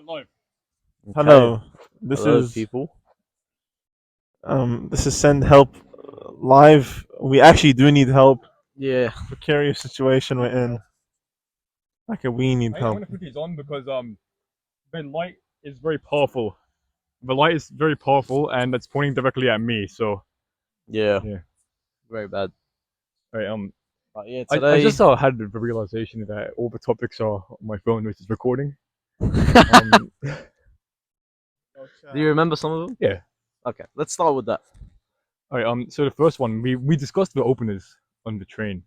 Live. Okay. Hello. This Hello, is people. this is Send Help Live. We actually do need help. Yeah. Precarious situation we're in. Like we need I'm help. gonna put these on because the light is very powerful. The light is very powerful and it's pointing directly at me. So Yeah. yeah. Very bad. Right, But yeah, I today. just had the realization that all the topics are on my phone, which is recording. Do Um, you remember some of them? yeah. Okay, let's start with that. All right. So the first one we discussed the openers on the train.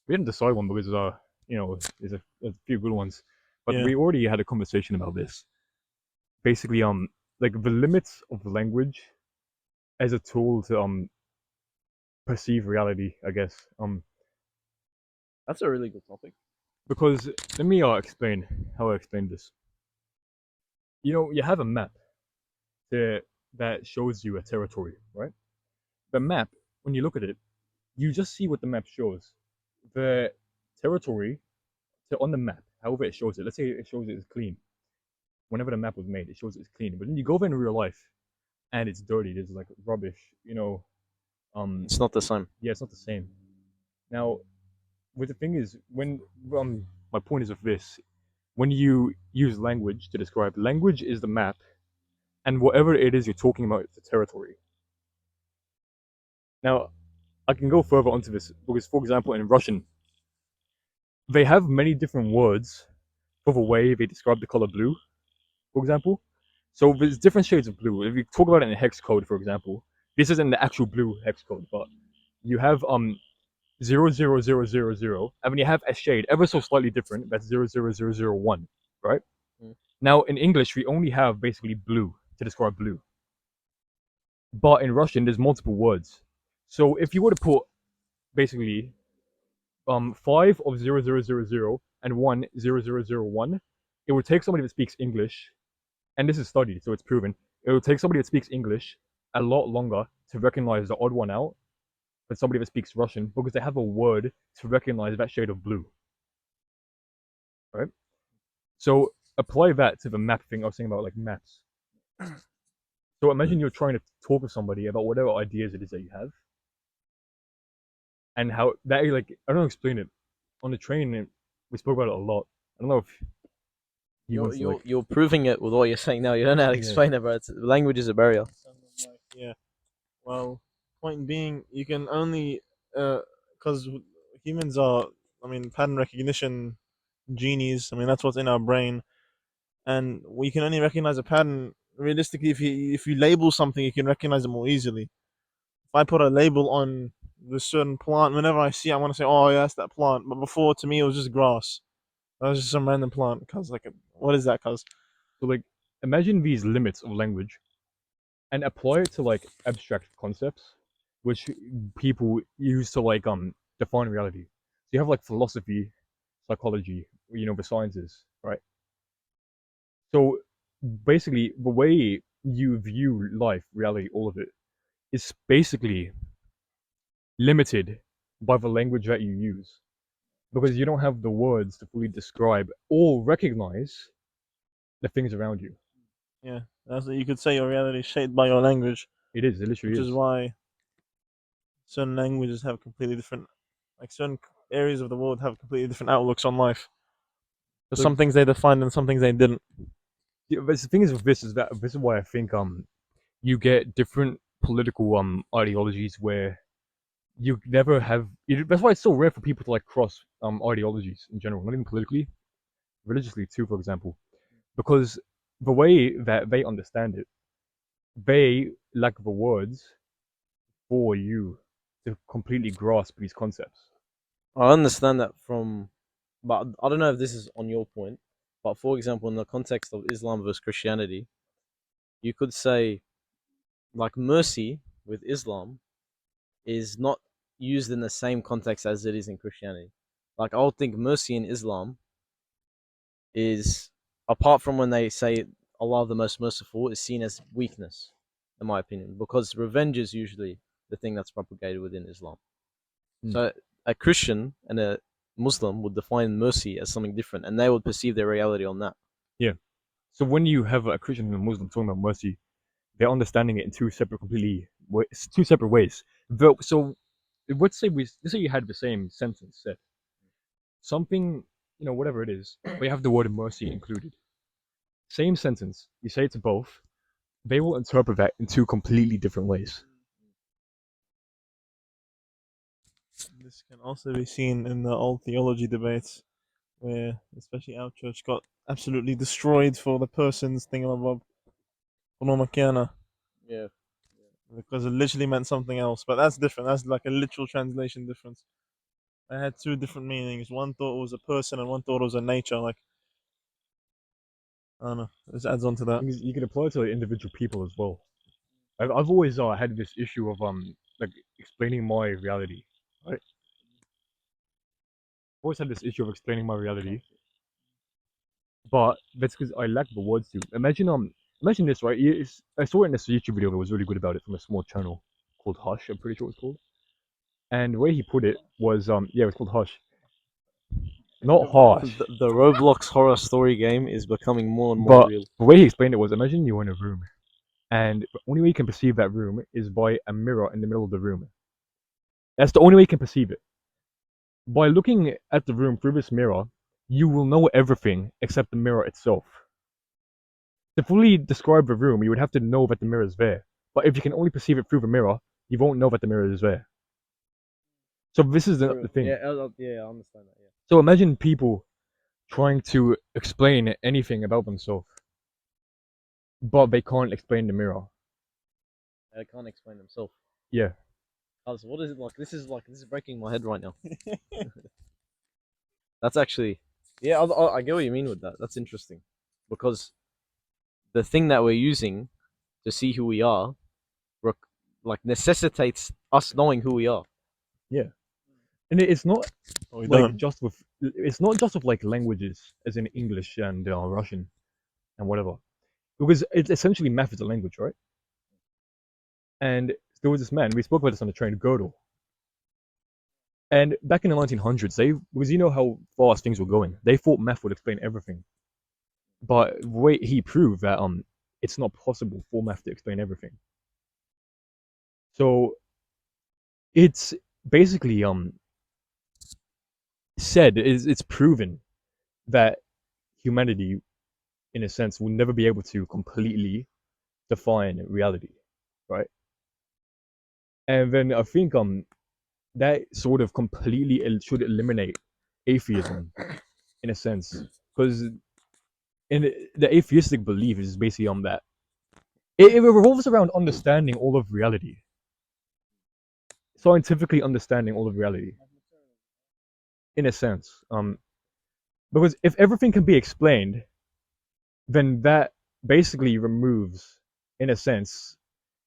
We didn't decide one because there's a few good ones, but Yeah. we already had a conversation about this. Basically, like the limits of language as a tool to perceive reality, I guess. That's a really good topic. Because let me explain how I explain this. You have a map that shows you a territory, right? The map, when you look at it, you just see what the map shows. The territory on the map, however it shows it. Let's say it shows it as clean. Whenever the map was made, it shows it's clean. But then you go there in real life, and it's dirty. There's like rubbish. Um, It's not the same. yeah, it's not the same. Now, what the thing is, when my point is of this, when you use language to describe, language is the map, and whatever it is you're talking about, it's the territory. Now, I can go further onto this because, for example, in Russian, they have many different words for the way they describe the color blue, for example. So there's different shades of blue. If you talk about it in hex code, for example, this isn't the actual blue hex code, but you have 00000, and when you have a shade ever so slightly different, that's 00001, right? Mm. Now in English, we only have basically blue to describe blue, but in Russian, there's multiple words. So if you were to put basically five of 00000 and 10001, it would take somebody that speaks English, and this is studied, so it's proven. It will take somebody that speaks English a lot longer to recognize the odd one out than somebody that speaks Russian because they have a word to recognize that shade of blue, right? So apply that to the map thing I was saying about like maps. So imagine you're trying to talk with somebody about whatever ideas it is that you have, and how that like I don't know explain it on the train. We spoke about it a lot. I don't know if he You're wants to you're like you're proving it with what you're saying now. You don't know how to yeah. explain it, bro. Language is a barrier. Yeah. Well, point being, you can only because humans are, I mean, pattern recognition genies. I mean, that's what's in our brain, and we can only recognize a pattern realistically if you label something, you can recognize it more easily. If I put a label on this certain plant, whenever I see it, I want to say, "Oh, yeah, that's that plant." But before, to me, it was just grass. That was just some random plant. Cause like, what is that? Cause So like imagine these limits of language and apply it to like abstract concepts which people use to like define reality. So you have like philosophy, psychology, the sciences, right? So basically the way you view life, reality, all of it is basically limited by the language that you use because you don't have the words to fully describe or recognize the things around you. yeah, that's you could say your reality is shaped by your language, It literally which is is. why certain languages have completely different, like certain areas of the world have completely different outlooks on life. There's Like some things they defined and some things they didn't. the thing is with this is that this is why I think you get different political ideologies where you never have. That's why it's so rare for people to like cross ideologies in general, not even politically, religiously too, for example, because the way that they understand it, they lack the words for you to completely grasp these concepts. I understand that from, but I don't know if this is on your point. But for example, in the context of Islam versus Christianity, you could say like mercy with Islam is not used in the same context as it is in Christianity. Like I would think mercy in Islam is, apart from when they say Allah the most merciful, is seen as weakness, in my opinion, because revenge is usually the thing that's propagated within Islam. Hmm. So a Christian and a Muslim would define mercy as something different, and they would perceive their reality on that. So when you have a Christian and a Muslim talking about mercy, they're understanding it in two separate ways. So let's say you had the same sentence said something, whatever it is, but you have the word mercy included. Same sentence, you say it to both, they will interpret that in two completely different ways. This can also be seen in the old theology debates, where especially our church got absolutely destroyed for the person's thingamabob, onomakiana, Yeah. because it literally meant something else. But that's different. That's like a literal translation difference. I had two different meanings. One thought it was a person, and one thought it was a nature. Like, I don't know. This adds on to that. Because you can apply it to individual people as well. I've always had this issue of like explaining my reality. Right? I've always had this issue of explaining my reality, but that's because I lack the words to. Imagine this, right? I saw it in this YouTube video that was really good about it from a small channel called Hush. I'm pretty sure it's called. And the way he put it was yeah, it's called Hush, not Harsh. The Roblox horror story game is becoming more and more But real. the way he explained it was, imagine you're in a room, and the only way you can perceive that room is by a mirror in the middle of the room. That's the only way you can perceive it. By looking at the room through this mirror, you will know everything except the mirror itself. To fully describe the room, you would have to know that the mirror is there. But if you can only perceive it through the mirror, you won't know that the mirror is there. So this is the thing. Yeah, I understand that. Yeah, So imagine people trying to explain anything about themselves, but they can't explain the mirror. they can't explain themselves. Yeah. So what is it like? This is breaking my head right now. That's actually, yeah, I get what you mean with that. That's interesting, because the thing that we're using to see who we are, like necessitates us knowing who we are. Yeah. And it's not But we like don't. it's not just with like languages as in English and Russian and whatever, because it's essentially math is a language, right? And there was this man, we spoke about this on the train, Gödel, and back in the 1900s, because you know how fast things were going, they thought math would explain everything, but wait, he proved that it's not possible for math to explain everything. So it's basically said is it's proven that humanity in a sense will never be able to completely define reality, right? And then I think that sort of completely should eliminate atheism in a sense, because in the atheistic belief is basically on that it revolves around understanding all of reality, scientifically understanding all of reality, in a sense. Because if everything can be explained, then that basically removes, in a sense,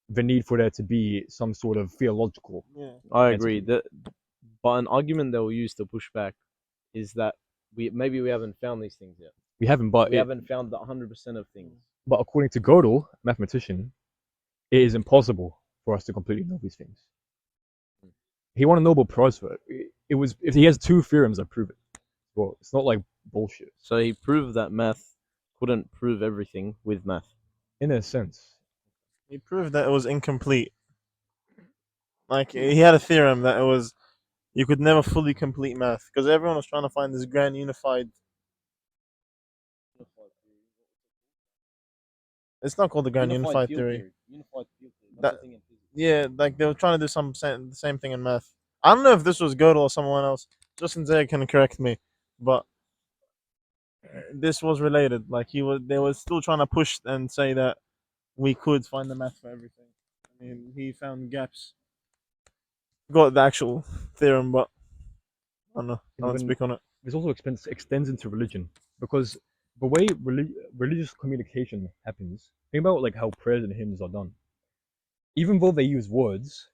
the need for there to be some sort of theological Yeah. I agree. entity. But an argument they will use to push back is that we haven't found these things yet. We haven't, but We haven't found the 100% of things. but according to Gödel, mathematician, it is impossible for us to completely know these things. He won a Nobel Prize for it. It was if he has two theorems that prove it. Well, it's not like bullshit So he proved that math couldn't prove everything with math. in a sense. He proved that it was incomplete. Like, he had a theorem that it was you could never fully complete math because everyone was trying to find this grand unified. It's not called the grand unified theory. Unified field theory. That's the thing in physics. Yeah, like they were trying to do the same thing in math. I don't know if this was Gödel or someone else. Justin Zay can correct me, but this was related. Like they were still trying to push and say that we could find the math for everything. I mean, he found gaps. Got the actual theorem, but I don't know. I won't speak on it. This also extends into religion because the way religious communication happens. Think about like how prayers and hymns are done. Even though they use words,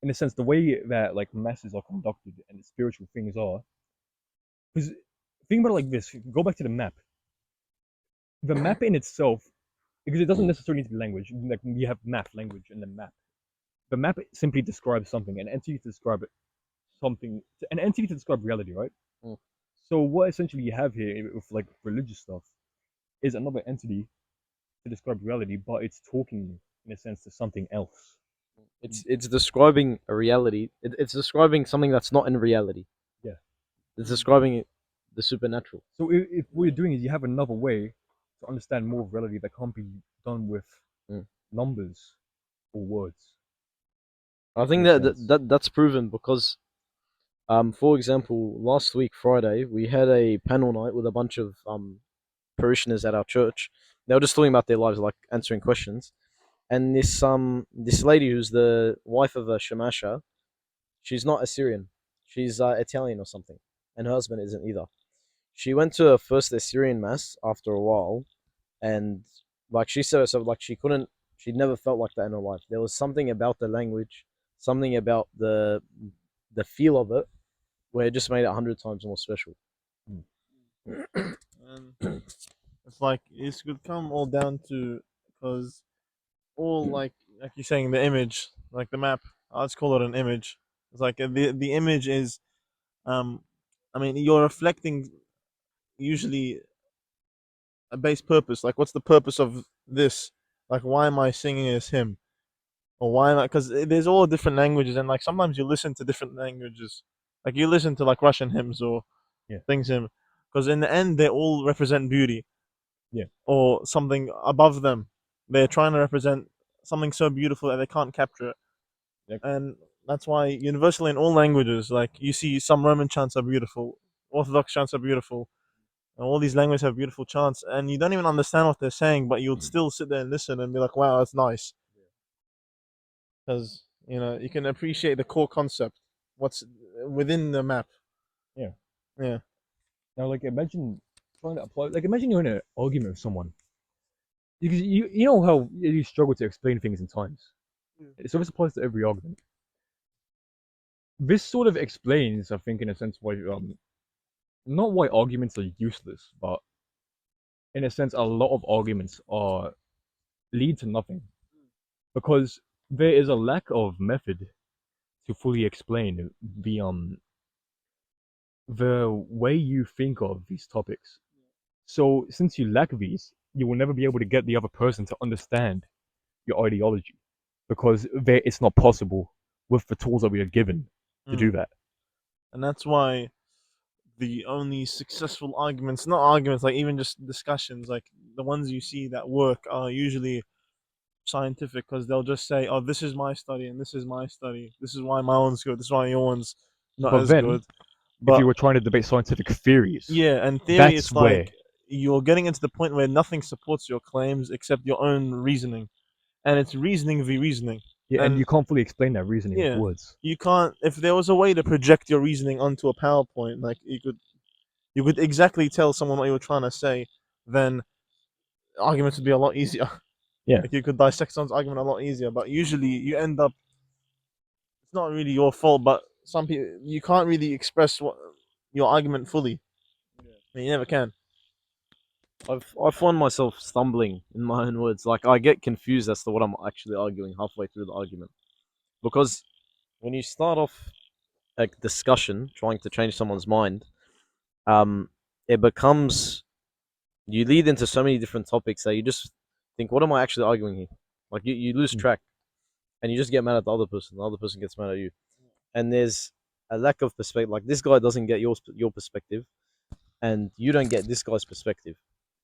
in a sense, the way that like masses are conducted and the spiritual things are. Because think about it like this: go back to the map. The map in itself, because it doesn't necessarily need to be language. Like you have math, language, and then map. The map simply describes something, an entity to describe it, something, an entity to describe reality, right? Mm. So what essentially you have here with like religious stuff is another entity to describe reality, but it's talking in a sense to something else. It's describing a reality. It's describing something that's not in reality. Yeah. It's describing the supernatural. So if what you're doing is you have another way to understand more of reality that can't be done with Mm. numbers or words. I think In a sense. that's proven because, for example, last week Friday we had a panel night with a bunch of parishioners at our church. They were just talking about their lives, like answering questions. And this lady who's the wife of a shamasha, she's not Assyrian, she's Italian or something, and her husband isn't either. She went to her first Assyrian mass after a while, and like she said herself, like she'd never felt like that in her life. There was something about the language, something about the feel of it, where it just made it 100 times more special. And it's like it could come all down to because all like you're saying the image, like the map. Let's call it an image. It's like the image is um, I mean you're reflecting usually a base purpose. Like what's the purpose of this? Like why am I singing this hymn? Or why am I? Because there's all different languages, and like sometimes you listen to different languages. Like you listen to like Russian hymns or Yeah. things hymn, because in the end they all represent beauty. Yeah. Or something above them. They're trying to represent something so beautiful that they can't capture it. Yep. And that's why universally in all languages, like you see some Roman chants are beautiful, Orthodox chants are beautiful, and all these languages have beautiful chants, and you don't even understand what they're saying, but you'd still sit there and listen and be like, wow, that's nice. Because, you can appreciate the core concept, what's within the map. Yeah. Yeah. Now, like, imagine trying to apply. Like, imagine you're in an argument with someone. You know how you struggle to explain things in times. So this applies to every argument. This sort of explains, I think, in a sense, why not why arguments are useless, but in a sense, a lot of arguments are lead to nothing because there is a lack of method to fully explain the way you think of these topics. So since you lack these, you will never be able to get the other person to understand your ideology because it's not possible with the tools that we are given to do Mm. that. And that's why the only successful arguments, not arguments, like even just discussions, like the ones you see that work are usually scientific because they'll just say, "Oh, this is my study and this is my study. This is why my one's good. This is why your one's not But as then, good." if you But were trying to debate scientific theories, yeah, and theory, that's it's like where you're getting into the point where nothing supports your claims except your own reasoning, and it's reasoning v reasoning. yeah, and And you can't fully explain that reasoning with yeah, words. you can't. If there was a way to project your reasoning onto a PowerPoint, like you could exactly tell someone what you were trying to say, then arguments would be a lot easier. Yeah, Like you could dissect someone's argument a lot easier. But usually you end up, it's not really your fault, but some people you can't really express what your argument fully. And you never can. I find myself stumbling in my own words. Like I get confused as to what I'm actually arguing halfway through the argument. Because when you start off a discussion trying to change someone's mind, um, it becomes you lead into so many different topics that you just think, what am I actually arguing here? Like you lose mm. track and you just get mad at the other person. The other person gets mad at you, and there's a lack of perspective. Like this guy doesn't get your perspective, and you don't get this guy's perspective.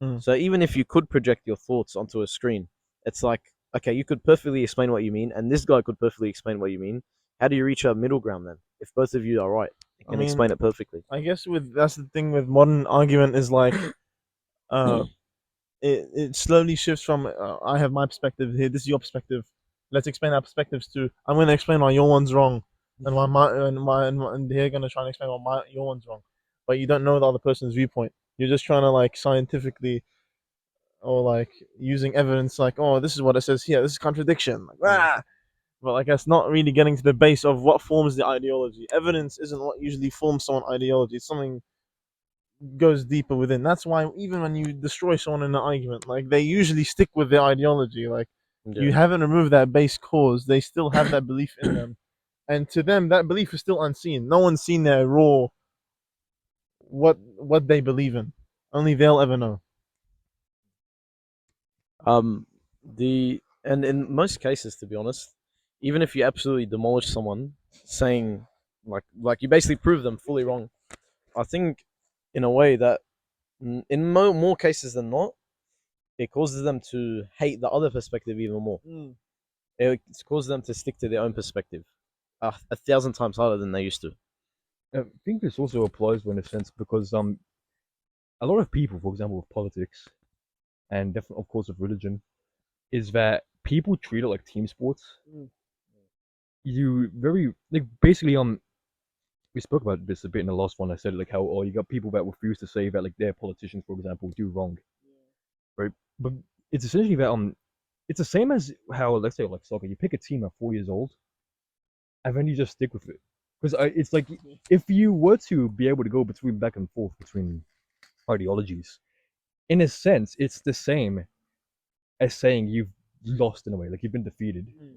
Mm. So even if you could project your thoughts onto a screen, it's like, okay, you could perfectly explain what you mean, and this guy could perfectly explain what you mean. How do you reach a middle ground then? If both of you are right, you I can mean, explain it perfectly. I guess with that's the thing with modern argument is like, uh, it slowly shifts from I have my perspective here, this is your perspective. Let's explain our perspectives too. I'm going to explain why your one's wrong, and why and they're going to try and explain why your one's wrong. But you don't know the other person's viewpoint. You're just trying to like scientifically or like using evidence, like, oh, this is what it says here. This is contradiction. Like, ah. But like that's not really getting to the base of what forms the ideology. Evidence isn't what usually forms someone ideology. It's something goes deeper within. That's why even when you destroy someone in an argument, like they usually stick with their ideology. Like Yeah. you haven't removed that base cause, they still have that belief in them, and to them that belief is still unseen. No one's seen their raw what they believe in. Only they'll ever know. And in most cases, to be honest, even if you absolutely demolish someone, saying like you basically prove them fully wrong, I think in a way that in more cases than not, it causes them to hate the other perspective even more. Mm. It causes them to stick to their own perspective 1,000 times harder than they used to. I think this also applies in a sense because a lot of people, for example, with politics and definitely, of course, with religion, is that people treat it like team sports. Mm. You very like basically we spoke about this a bit in the last one. I said like how you got people that refuse to say that like their politicians, for example, do wrong, right? But it's essentially that it's the same as how let's say like soccer, you pick a team at 4 years old, and then you just stick with it because it's like if you were to be able to go between back and forth between ideologies, in a sense, it's the same as saying you've lost in a way, like you've been defeated. Mm.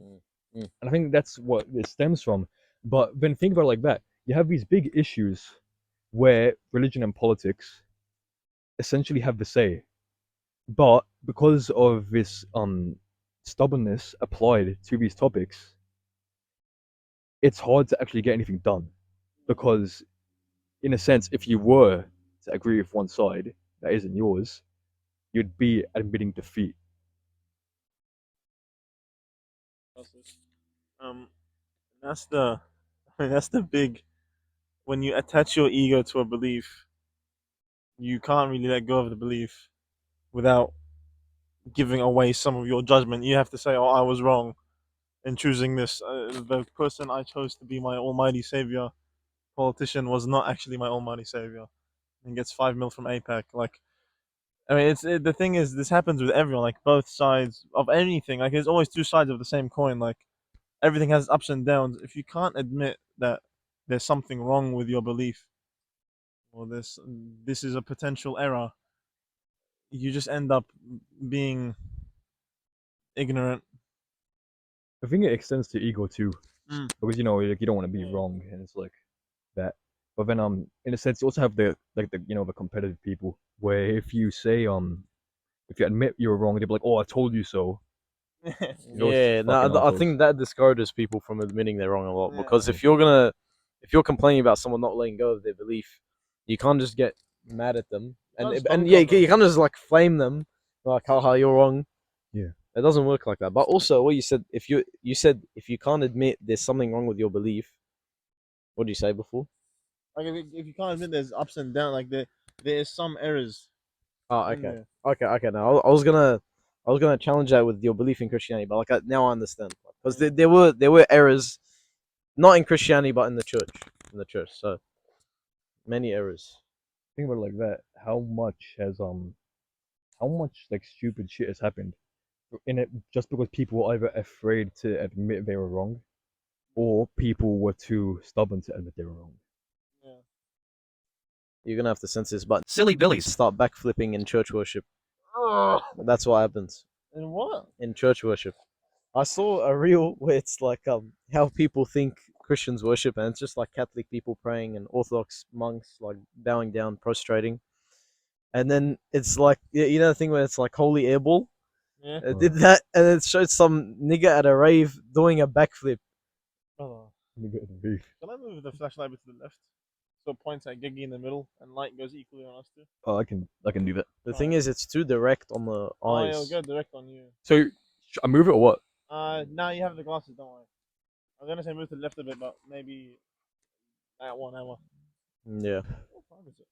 Mm, mm. And I think that's what it stems from. But when think about it like that, you have these big issues where religion and politics essentially have the say. But because of this stubbornness applied to these topics, it's hard to actually get anything done. Because in a sense, if you were to agree with one side that isn't yours, you'd be admitting defeat. Um, that's the, I mean, that's the big. When you attach your ego to a belief, you can't really let go of the belief without giving away some of your judgment. You have to say, "Oh, I was wrong in choosing this. The person I chose to be my almighty savior, politician, was not actually my almighty savior." And gets 5 mil from APAC. Like, I mean, the thing is, this happens with everyone. Like, both sides of anything. Like, there's always two sides of the same coin. Like, everything has ups and downs. If you can't admit that there's something wrong with your belief, or this is a potential error, you just end up being ignorant. I think it extends to ego too, Mm. because like you don't want to be Yeah. wrong, and it's like that. But then in a sense, you also have the the competitive people where if you say if you admit you're wrong, they'll be like, oh, I told you so. Those Yeah, fucking no, I assholes. think that discourages people from admitting they're wrong a lot because Yeah. if you're complaining about someone not letting go of their belief, you can't just get mad at them Can't just and dunk yeah, on them. you can't just like flame them like, haha, you're wrong. Yeah. It doesn't work like that. But also, what you said, if you said if you can't admit there's something wrong with your belief, what did you say before? Like, if you can't admit there's ups and downs, like there is some errors Oh, in okay, there. okay. Now I was gonna challenge that with your belief in Christianity, but like now I understand because Yeah. there were errors not in Christianity but in the church. So many errors. Think about it like that. How much like stupid shit has happened in it just because people were either afraid to admit they were wrong, or people were too stubborn to admit they were wrong. Yeah. You're gonna have to censor this, but silly billies start backflipping in church worship. Ugh. That's what happens And what? in church worship. I saw a reel where it's like how people think Christians worship, and it's just like Catholic people praying and Orthodox monks like bowing down, prostrating, and then it's like you know the thing where it's like holy airball. Yeah. It did that, and it showed some nigga at a rave doing a backflip. Oh. You get the beef. Can I move the flashlight to the left so it points at Gigi in the middle and light goes equally on us two? Oh, I can do that. The thing Alright. is, it's too direct on the Oh, yeah, it'll eyes. go direct on you. So I move it or what? Now you have the glasses. Don't worry. I was gonna say move to the left a bit, but maybe at 1 hour. Yeah. What time is it?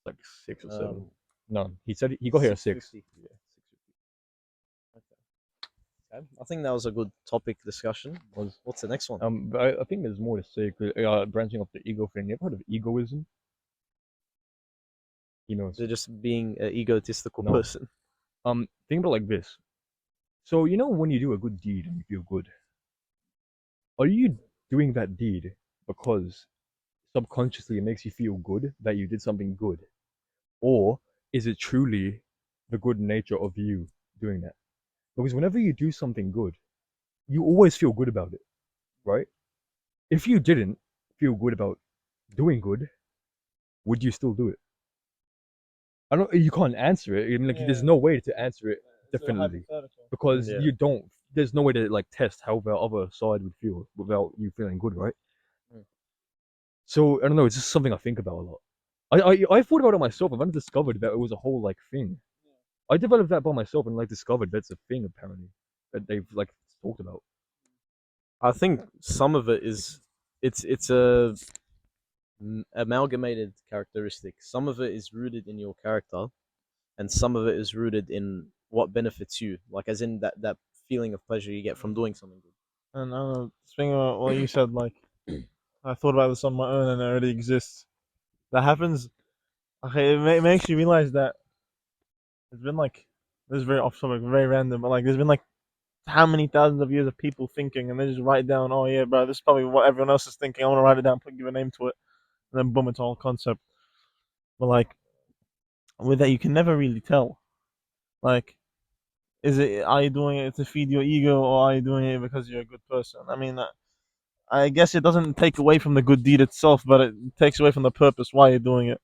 Like 6 or 7. Um, No, he said he got here at 6. 6:50. Yeah, 6:50 Okay. I think that was a good topic discussion. was. What's the next one? But I think there's more to say. Branching off the ego thing. You ever heard of egoism? You know, They're just being an egotistical No. person. think about it like this. So when you do a good deed and you feel good, are you doing that deed because subconsciously it makes you feel good that you did something good, or is it truly the good nature of you doing that? Because whenever you do something good, you always feel good about it, right? If you didn't feel good about doing good, would you still do it? I don't. You can't answer it. I mean, like, there's Yeah. no way to answer it Definitely. Because Yeah. you don't. There's no way to like test how the other side would feel without you feeling good, right? Mm. So I don't know. It's just something I think about a lot. I thought about it myself. I've only discovered that it was a whole like thing. I developed that by myself and like discovered that's a thing apparently that they've like talked about. I think some of it is it's a amalgamated characteristic. Some of it is rooted in your character, and some of it is rooted in what benefits you, like as in that feeling of pleasure you get from doing something good. And I don't know, speaking about what you said, like I thought about this on my own, and it already exists. That happens. Okay, it makes you realize that it's been like this is very off topic, very random, but like there's been like how many thousands of years of people thinking, and they just write down, oh yeah, bro, this is probably what everyone else is thinking. I want to write it down, give a name to it, and then boom, it's all concept. But like with that, you can never really tell. Like, is it are you doing it to feed your ego, or are you doing it because you're a good person? I mean, I guess it doesn't take away from the good deed itself, but it takes away from the purpose why you're doing it.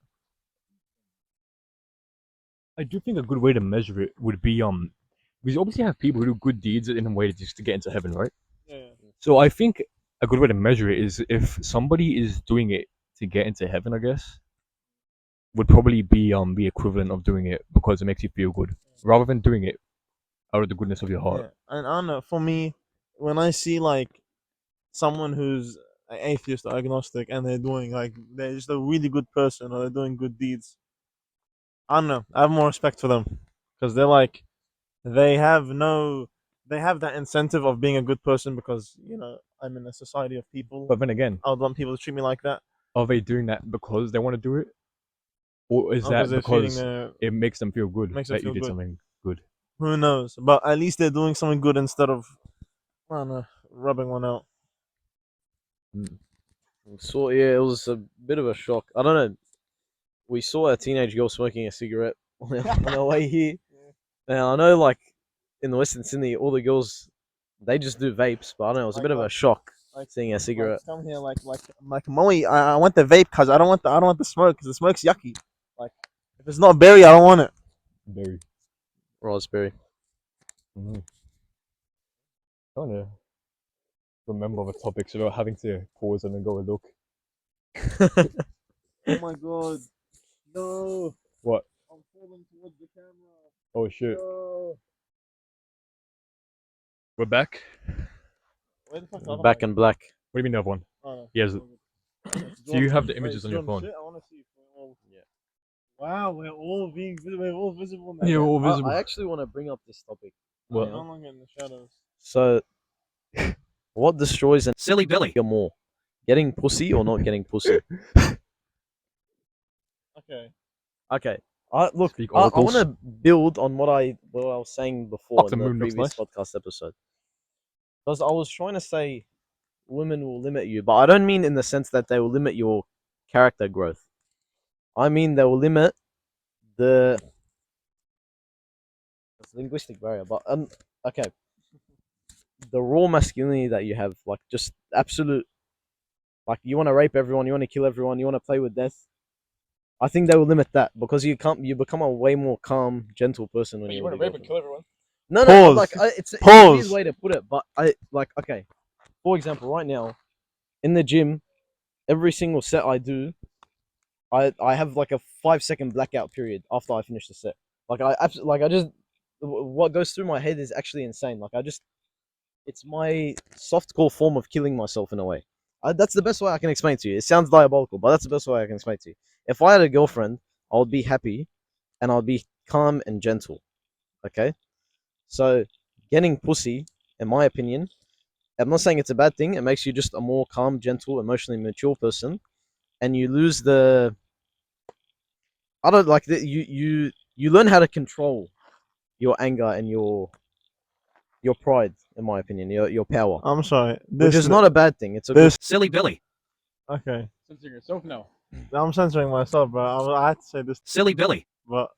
I do think a good way to measure it would be because you obviously have people who do good deeds in a way just to get into heaven, right? Yeah. So I think a good way to measure it is if somebody is doing it to get into heaven, I guess, would probably be the equivalent of doing it because it makes you feel good, rather than doing it out of the goodness of your heart. Yeah, and I don't know. For me, when I see like someone who's an atheist or agnostic, and they're doing like they're just a really good person, or they're doing good deeds, I don't know. I have more respect for them because they're like they have no, they have that incentive of being a good person because I'm in a society of people. But then again, I would want people to treat me like that. are they doing that because they want to do it, or is Oh, because that they're feeding because their it makes them feel good makes them that you feel did good. something good? Who knows? But at least they're doing something good instead of I don't know, rubbing one out. Mm. So yeah, it was a bit of a shock. I don't know. We saw a teenage girl smoking a cigarette on our way here. Now I know, like in the Western Sydney, all the girls they just do vapes, but I don't know. It was a Like bit of a what? shock Like seeing a cigarette. come here like Mommy, I want the vape because I don't want the smoke because the smoke's yucky. Like if it's not berry, I don't want it. Very. Raspberry. Mm. Trying to remember the topics without having to pause and then go and look. Oh my god, no! What? I'm falling towards the camera. Oh shit. No. We're back. Where the fuck the other Back mic? in black. What do you mean the other one? Oh, no. Yes. Do Do you have the wait, images do on you your want phone? shit? I want to see if we're all. Yeah. Wow, we're all visible now. Yeah, Okay, all visible. I actually want to bring up this topic. We're What? no longer in the shadows. So, what destroys an Silly Billy. more? Getting pussy or not getting pussy? Okay. Okay. I look. Speak I oracles. want to build on what I was saying before Fuck, the in the moon looks previous nice. podcast episode. Because I was trying to say women will limit you, but I don't mean in the sense that they will limit your character growth. I mean they will limit the it's a linguistic barrier, but okay, the raw masculinity that you have, like just absolute, like you want to rape everyone, you want to kill everyone, you want to play with death. I think they will limit that because you become a way more calm, gentle person when Wait, you you're want with to your rape and girlfriend. kill everyone? No, Pause. like it's a weird Pause. way to put it, but I like okay. For example, right now in the gym, every single set I do, I have like a 5 second blackout period after I finish the set. Like I just what goes through my head is actually insane. Like it's my softcore form of killing myself in a way. That's the best way I can explain it to you. It sounds diabolical, but that's the best way I can explain it to you. If I had a girlfriend, I would be happy and I'd be calm and gentle. Okay, so getting pussy, in my opinion, I'm not saying it's a bad thing. It makes you just a more calm, gentle, emotionally mature person, and you lose the. I don't like that. You learn how to control your anger and your pride. In my opinion, your power, I'm sorry. which is not a bad thing. It's a this. good. Silly Billy. Okay. Censoring yourself now. I'm censoring myself, bro. I had to say this, Silly Billy. but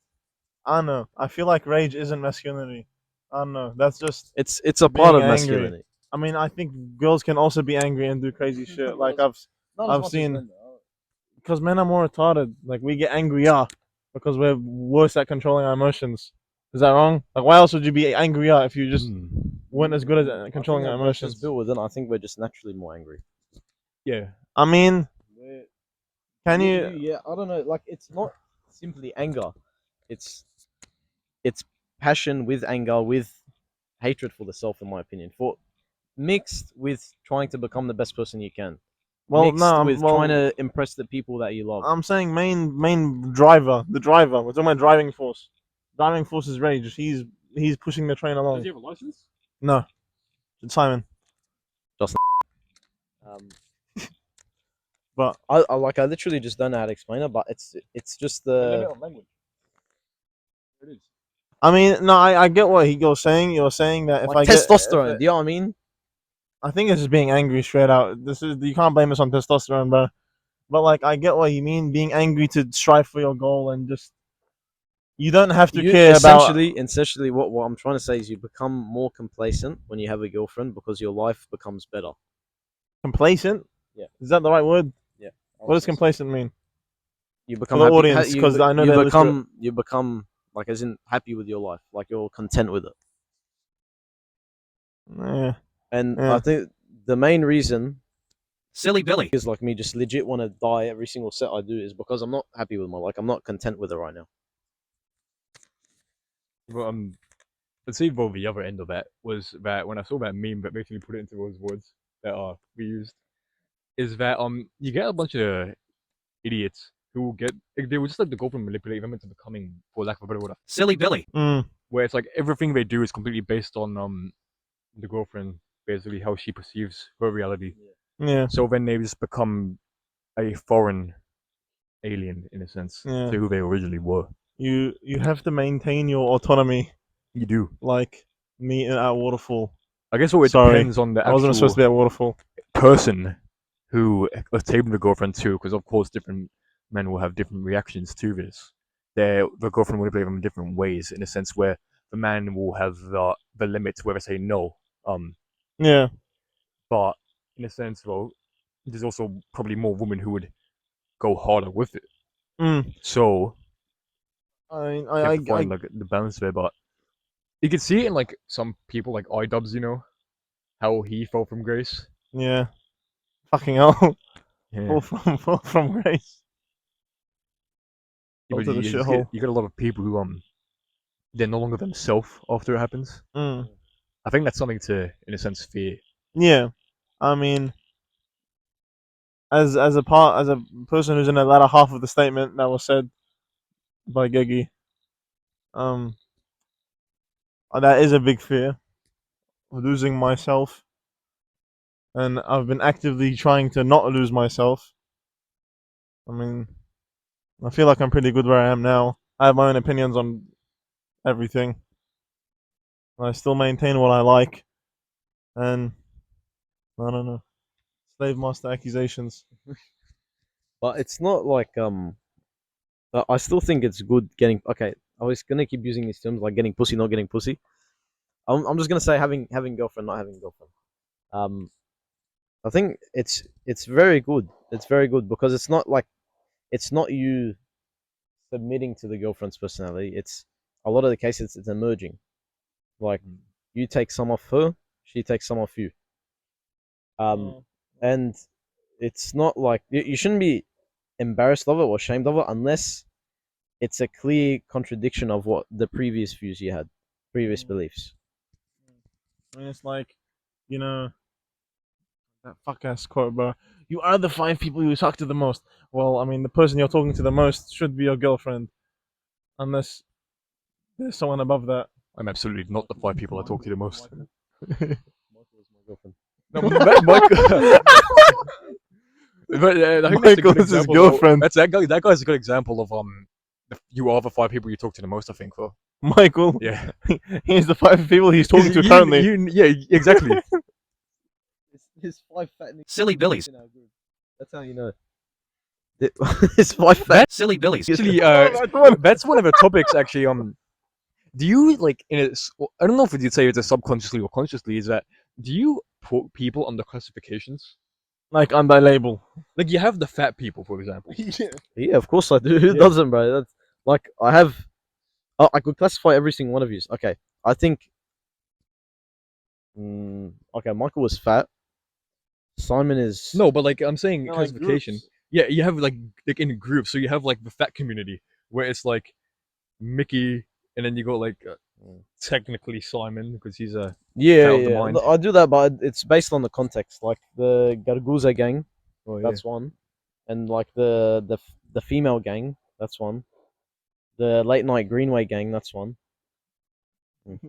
I don't know. I feel like rage isn't masculinity. I don't know. That's just It's a part being of angry. masculinity. I mean, I think girls can also be angry and do crazy shit. Like I've seen, because men are more retarded. Like we get angrier because we're worse at controlling our emotions. Is that wrong? Like, why else would you be angry at if you just Hmm. weren't as good at controlling I your think our brain's emotions? just built with it. I think we're just naturally more angry. Yeah. I mean, We're, can you? yeah, I don't know. Like, it's not simply anger. It's it's passion with anger with hatred for the self, in my opinion. For mixed with trying to become the best person you can. Well, Mixed no. with trying Well, to impress the people that you love. I'm saying main driver, the driver. We're talking about driving force. Driving force is rage. He's pushing the train along. have a license? No, it's Simon. Just um, But I literally just don't know how to explain it, but it's just the language. It is. I mean, no, I get what you're saying. You're saying that if like I get, testosterone. Do you know what I mean? I think it's just being angry straight out. This is you can't blame us on testosterone, bro. But like, I get what you mean. Being angry to strive for your goal and just you don't have to You care about essentially what I'm trying to say is you become more complacent when you have a girlfriend because your life becomes better. complacent. Yeah. Is that the right word? Yeah. What does complacent mean You for become the happy. audience? Because I know You they're literate. become like as in happy with your life, like you're content with it. Yeah, And I yeah. think the main reason silly Billy is like me just legit want to die every single set I do is because I'm not happy with my life. I'm not content with it right now. But let's see, well, the other end of that was that when I saw that meme that basically put it into those words that are we used, is that you get a bunch of idiots who get they were just like the girlfriend manipulate them into becoming, for lack of a better word, silly Billy. Mm, Where it's like everything they do is completely based on the girlfriend, basically how she perceives her reality. yeah, So then they just become a foreign alien in a sense yeah. to who they originally were. You have to maintain your autonomy, You do. like me at Waterfall. I guess what it Sorry, depends on the I wasn't supposed actual to be at Waterfall. person who was taking the girlfriend to, because of course different men will have different reactions to this. The girlfriend will manipulate them in different ways, in a sense where the man will have the limits where they say no. Yeah. But in a sense, well, there's also probably more women who would go harder with it. Mm. So I mean, you have to find like the balance there. But you can see it in like some people like iDubbbz, how he fell from grace. yeah. Fucking hell. Yeah. Fall from grace. Fall But to the you just get shithole. you get a lot of people who they're no longer themselves after it happens. Mm. I think that's something to, in a sense, fear. Yeah. I mean, as a person who's in the latter half of the statement that was said by Gegi, um, that is a big fear of losing myself, and I've been actively trying to not lose myself. I mean, I feel like I'm pretty good where I am now. I have my own opinions on everything. I still maintain what I like, and I don't know. Slave master accusations. But it's not like I still think it's good getting okay. I was gonna keep using these terms like getting pussy, not getting pussy. I'm just gonna say having girlfriend, not having girlfriend. Um, I think it's very good. It's very good because it's not like it's not you submitting to the girlfriend's personality. It's a lot of the cases it's emerging. Like you take some off her, she takes some off you. Mm. And it's not like you shouldn't be embarrassed of it or ashamed of it unless it's a clear contradiction of what the previous views you had, previous beliefs. I mean, it's like, you know, that fuck ass quote, bro. You are the five people you talk to the most. Well, I mean, the person you're talking to the most should be your girlfriend, unless there's someone above that. I'm absolutely not the five people I talk to the most. Michael is my girlfriend. No, Michael. But I think that's a Michael good is his example. Though. girlfriend. That's that guy. That guy's a good example of you are the five people you talk to the most. I think. Though. Michael. Yeah. He's the five people he's talking to currently. Yeah, exactly. His five fat silly billies in our group. That's how you know. His five fat silly billies. Actually, that's one of the topics. Actually, do you like I don't know if you'd say it's a subconsciously or consciously. Is that do you put people under classifications? Like under label. Like you have the fat people, for example. Yeah, of course I do. Who Yeah. doesn't, bro? That's like I have Oh, I could classify every single one of you. Okay, I think. Okay, Michael was fat. Simon is. No, but like I'm saying They're like classification. groups. Yeah, you have like in groups. So you have like the fat community where it's like Mickey, and then you go like technically Simon because he's a Yeah, fat of the yeah. mind. I do that, but it's based on the context. Like the Garguza gang, Oh yeah. that's one, and like the female gang, that's one. The late night Greenway gang, that's one.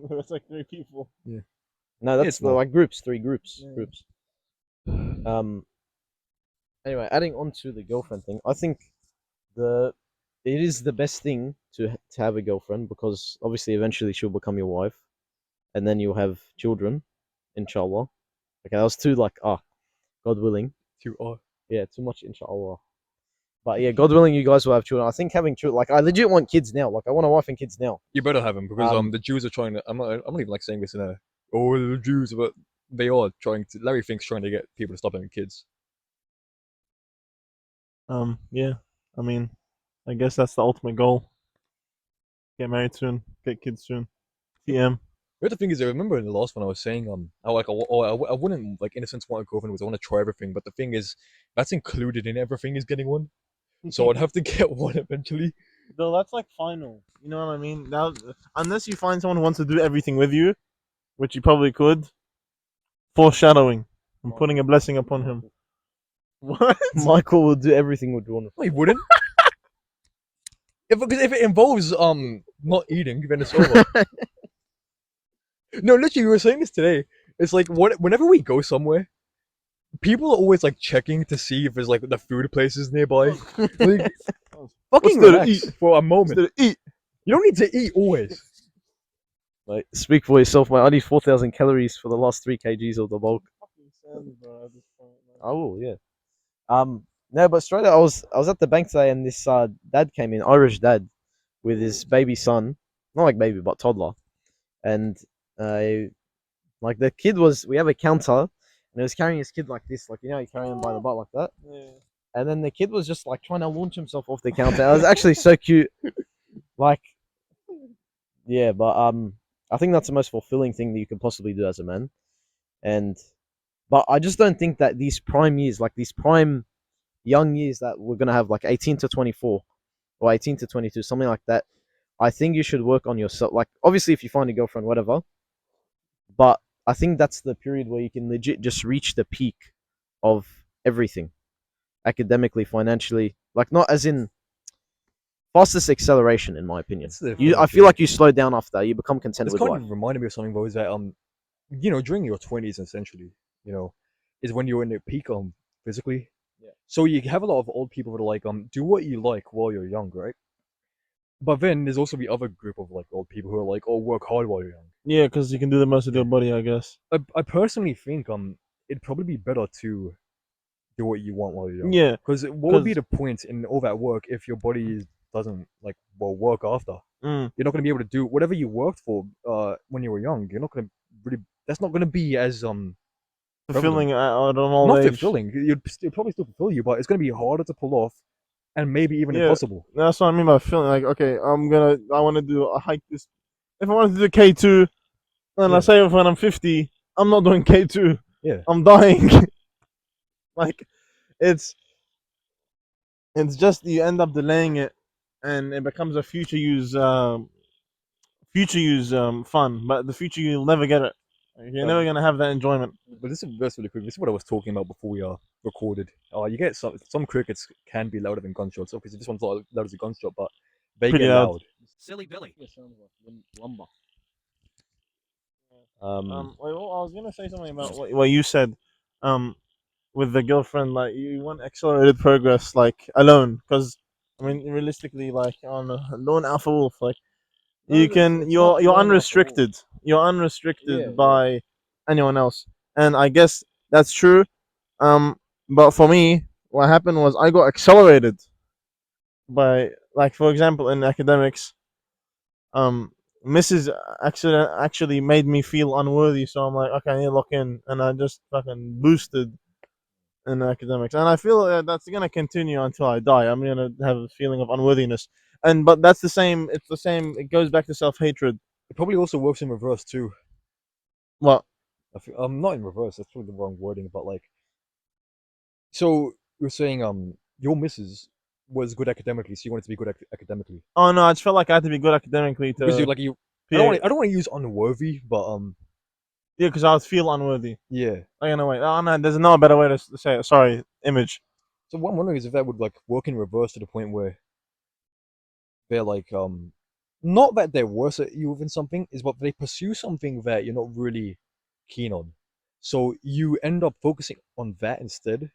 That's like 3 people. No, Yeah, that's it's the more. like groups, three groups, Yeah. groups. Um. Anyway, adding on to the girlfriend thing, I think the it is the best thing to have a girlfriend because obviously eventually she'll become your wife, and then you'll have children, inshallah. Okay, that was too like God willing. Too Yeah, too much inshallah. But yeah, God willing, you guys will have children. I think having children, like I legit want kids now. Like I want a wife and kids now. You better have him because Um, the Jews are trying to. I'm not even like saying this in a oh the Jews, but they are trying to. Larry thinks trying to get people to stop having kids. Yeah. I mean, I guess that's the ultimate goal. Get married soon. Get kids soon. TM. The other thing is, I remember in the last one I was saying I wouldn't like in a sense want a girlfriend because I want to try everything, but the thing is that's included in everything is getting one, so I'd have to get one eventually. Though that's like final. You know what I mean? Now, unless you find someone who wants to do everything with you, which you probably could. Foreshadowing. I'm putting a blessing upon him. What? Michael will do everything with Jordan. No, you wouldn't. Because if it involves not eating, then it's over. No, literally, we were saying this today. It's like whenever we go somewhere, people are always like checking to see if there's like the food places nearby. Like, fucking there to relax eat? for a Instead moment. of eat. You don't need to eat always. Like, speak for yourself, mate. I need 4,000 calories for the last 3 kgs of the bulk. I will, yeah. No, but straight up, I was at the bank today, and this dad came in, Irish dad, with his baby son, not like baby, but toddler, and like the kid was, we have a counter, and he was carrying his kid like this, like you carry him by the butt like that, Yeah. and then the kid was just like trying to launch himself off the counter. It was actually so cute, like, yeah, but I think that's the most fulfilling thing that you could possibly do as a man, and but I just don't think that these prime years, like these prime young years that we're gonna have, like 18 to 24 or 18 to 22, something like that. I think you should work on yourself. Like, obviously, if you find a girlfriend, whatever. But I think that's the period where you can legit just reach the peak of everything, academically, financially. Like, not as in fastest acceleration, in my opinion. That's the You, thing, I feel too. like you slow down after that. You become content This with kind life. of reminded me of something, though, is that during your 20s, essentially, is when you're in the peak physically. Yeah. So you have a lot of old people that are like do what you like while you're young, right? But then there's also the other group of like old people who are like, oh, work hard while you're young. Yeah, because you can do the most with your body, I guess. I personally think it'd probably be better to do what you want while you're young. Yeah, Because what would be because the point in all that work if your body doesn't work after? mm, You're not going to be able to do whatever you worked for when you were young. You're not going to really. That's not going to be as prevalent. fulfilling at an old Not age. fulfilling. It'd probably still fulfill you, but it's going to be harder to pull off, and maybe even Yeah, impossible. that's what I mean by feeling. Like, okay, I want to do a hike this. If I want to do K2, and I Yeah. say when I'm 50, I'm not doing K2. Yeah. I'm dying. Like, it's just you end up delaying it, and it becomes a future use fun. But the future you'll never get it. Like, you're never gonna have that enjoyment. But that's really quick. This is what I was talking about before we recorded. You get some crickets can be louder than gunshots. Obviously, this one's not loud as a gunshot, but they Pretty get loud. loud. Silly Billy. Lumber. Wait, well, I was gonna say something about what you said. With the girlfriend, like you want accelerated progress, like alone, because I mean, realistically, like on a lone alpha wolf, like you can, you're unrestricted. You're unrestricted Yeah, by anyone else, and I guess that's true. But for me, what happened was I got accelerated by, like, for example, in academics, Mrs. actually made me feel unworthy, so I'm like, okay, I need to lock in, and I just fucking boosted in academics, and I feel that's gonna continue until I die. I'm gonna have a feeling of unworthiness, but that's the same. It's the same. It goes back to self hatred. It probably also works in reverse too. Well, Not in reverse. That's probably the wrong wording. But like, so you're saying your missus was good academically, so you wanted to be good academically oh no, I just felt like I had to be good academically because you to. like you. Yeah, I don't want to use unworthy, but yeah, because I would feel unworthy. yeah. Like, no, wait. Oh no, there's no better way to say it. Sorry, image. So what I'm wondering is if that would like work in reverse to the point where they're like not that they're worse at you than something, is but they pursue something that you're not really keen on. So you end up focusing on that instead.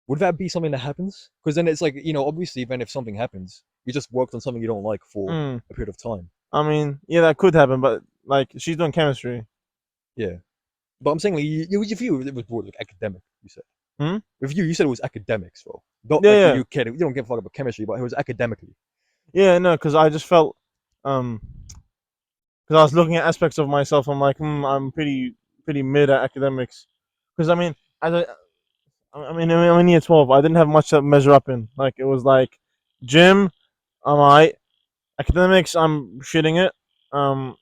Would that be something that happens? Because then it's like, obviously then if something happens, you just worked on something you don't like for Mm. a period of time. I mean, yeah, that could happen, but like she's doing chemistry. Yeah. But I'm saying like you feel it was more like academic, you said. Hmm? With you said it was academics, bro. Not Yeah, like yeah, you don't give a fuck about chemistry, but it was academically. yeah. No, because I just felt, um, because I was looking at aspects of myself. I'm like, I'm pretty mid at academics. Because I mean, I'm in year 12. I didn't have much to measure up in. Like it was like, gym, I'm alright. Academics, I'm shitting it. Um,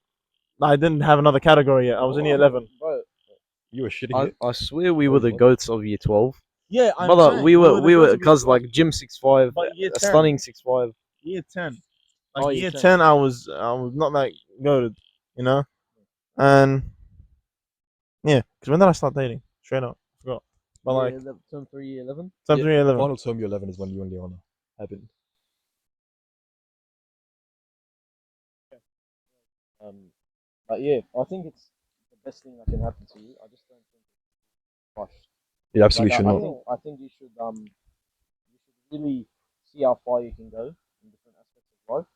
I didn't have another category yet. I was in year 11. Bro, You were shitting it. I swear we were Wait, the what? goats of year 12. Yeah, I'm Brother, saying we were the girls of year because 12, like gym 6'5", but year 10. stunning 6'5". Year 10. Oh, Like year year 10. 10, I was not that goated, you know. And yeah, because when did I start dating? Straight up, forgot. But like, term 3, year 11. time Yeah, 3, 11. final term year 11 is when you and Leona happened. Um, but yeah, I think it's the best thing that can happen to you. I just don't think it's rushed. It absolutely Like should I not. think you should really see how far you can go in different aspects of life,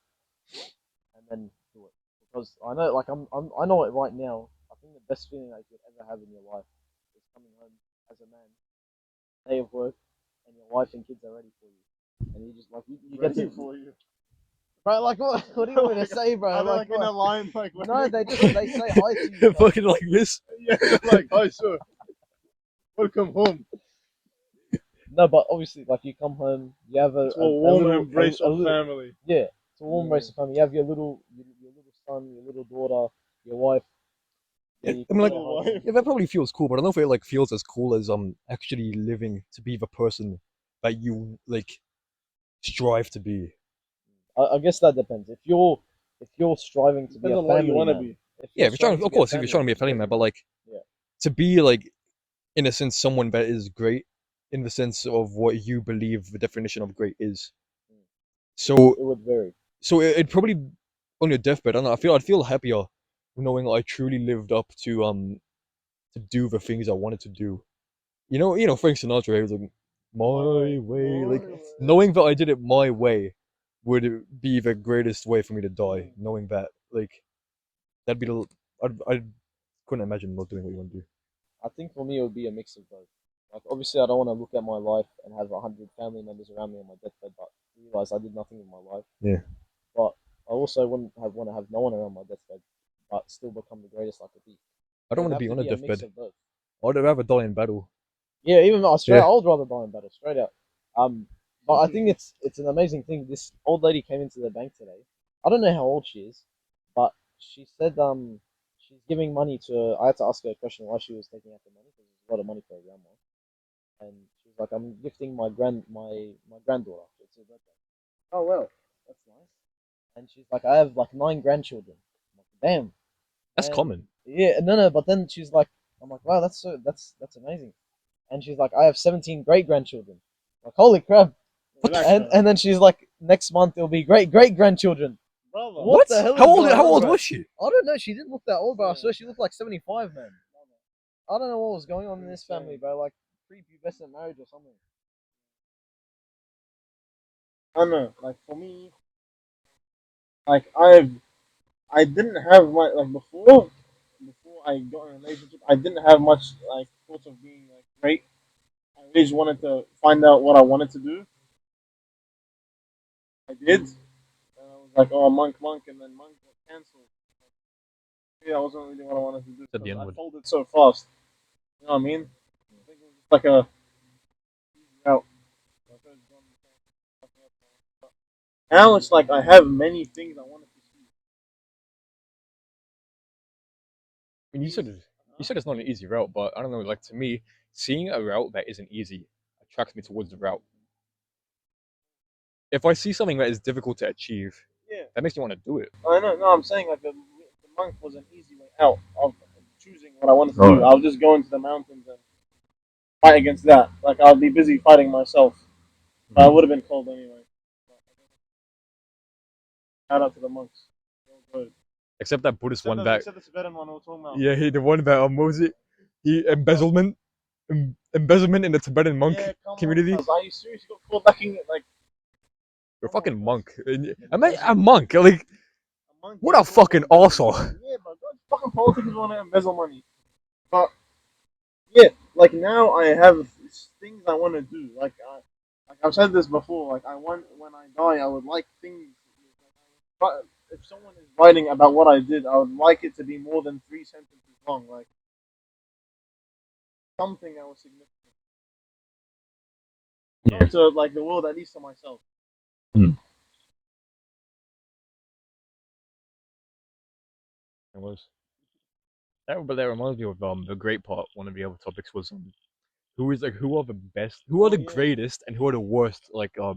and then do it. Because I know, like I know it right now. I think the best feeling that you could ever have in your life is coming home as a man, day of work, and your wife and kids are ready for you, and you just like you get to. for you. Bro, like what do you want me to say, bro? Are they like in a What? line? Like No, they say hi to you. Bro. Fucking like this. Yeah, they're like, hi sir, welcome home. No, but obviously, like you come home, you have To a warm embrace of family. yeah, it's a warm embrace of family. You have your little son, your little daughter, your wife. Yeah, Then you I can mean, like, say hi to them. yeah, that probably feels cool, but I don't know if it like feels as cool as actually living to be the person that you like strive to be. I guess that depends. If you're striving to be Depends a on what you family want to man, be. if Yeah, you're if you're trying, striving to of be a course, if you're family trying to be a man, family man, but like yeah, to be like in a sense someone that is great in the sense of what you believe the definition of great is. So it would vary. it'd probably on your deathbed. I don't know. I'd feel happier knowing I truly lived up to do the things I wanted to do. Frank Sinatra he was like my way. Like knowing that I did it my way would be the greatest way for me to die. Knowing that like that'd be the I couldn't imagine not doing what you want to do. I think for me it would be a mix of both. Like obviously, I don't want to look at my life and have 100 family members around me on my deathbed, but realize I did nothing with my life. Yeah. But I also wouldn't want to have no one around my deathbed, but still become the greatest I could be. I It don't would want to have be to on a be a mix deathbed. of both. I'd rather die in battle. Yeah, even though straight, Yeah. I would rather die in battle, straight out. But I think it's an amazing thing. This old lady came into the bank today. I don't know how old she is, but she said she's giving money to. I had to ask her a question why she was taking out the money because it's a lot of money for her grandma. And she was like, "I'm gifting my granddaughter. It's her birthday." Oh well, that's nice. And she's like, "I have like 9 grandchildren." I'm like, "Damn." That's And common. yeah, no, but then she's like, "I'm like, wow, that's amazing." And she's like, "I have 17 great grandchildren." Like, holy crap! Relax, And man. and then she's like, "Next month it'll be great grandchildren." Brother. What the hell How is old? going How on, old bro? was she? I don't know. She didn't look that old, bro. I Yeah. swear she looked like 75, man. I don't know what was going on in this family, bro. Like pre-pubescent marriage or something. I don't know. Like for me, like I didn't have my like before I got in a relationship. I didn't have much like thoughts of being like great. I really just wanted to find out what I wanted to do. I did. And I was like, oh, monk, and then monk got cancelled. Yeah, that wasn't really what I wanted to do Said the because N I word. folded so fast. You know what I mean? I think it was just like a easy out. Now it's like I have many things I want to pursue. I mean, you said it's not an easy route, but I don't know. Like to me, seeing a route that isn't easy attracts me towards the route. If I see something that is difficult to achieve, Yeah, that makes me want to do it. I know. No, I'm saying like the monk was an easy way out of choosing what I wanted to do. I'll just go into the mountains and fight against that. Like I'll be busy fighting myself. But I would have been killed anyway. Shout out to the monks. So good. Except that Buddhist one Except the Tibetan one we were talking about. yeah, the one that what was it? He embezzlement in the Tibetan monk Yeah, come community. on, cuz I seriously got caught lacking it like You're a fucking monk. I mean, a monk. Like, a monk. what a fucking arsehole. Yeah, but God, fucking politicians want to embezzle money. But yeah, like now I have things I want to do. Like I've said this before. Like I want when I die, I would like things. But if someone is writing about what I did, I would like it to be more than 3 sentences long. Like something that was significant. Yeah. Not to like the world, at least to myself. It was but that reminds me of the great part. One of the other topics was who are the best, who are the greatest, and who are the worst